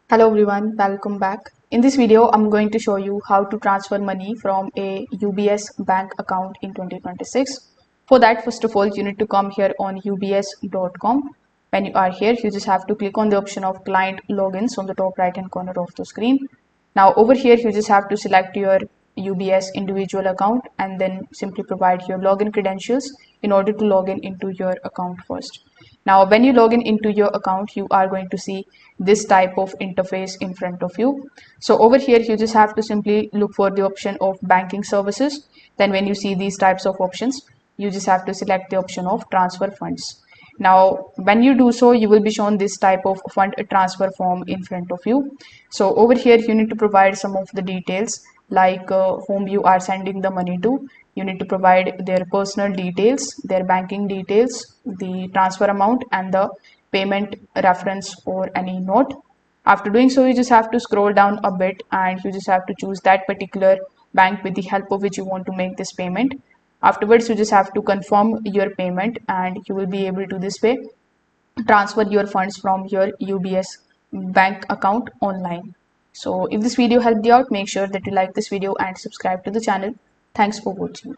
Hello everyone, welcome back. In this video, I'm going to show you how to transfer money from a UBS bank account in 2026. For that, first of all, you need to come here on ubs.com. When you are here, you just have to click on the option of client logins on the top right hand corner of the screen. Now over here, you just have to select your UBS individual account and then simply provide your login credentials in order to log in into your account first. Now, when you log in into your account, you are going to see this type of interface in front of you. So over here, you just have to simply look for the option of banking services. Then when you see these types of options, you just have to select the option of transfer funds. Now, when you do so, you will be shown this type of fund transfer form in front of you. So over here, you need to provide some of the details like whom you are sending the money to. You need to provide their personal details, their banking details, the transfer amount, and the payment reference or any note. After doing so, you just have to scroll down a bit and you just have to choose that particular bank with the help of which you want to make this payment. Afterwards, you just have to confirm your payment and you will be able to this way transfer your funds from your UBS bank account online. So if this video helped you out, make sure that you like this video and subscribe to the channel. Thanks for watching.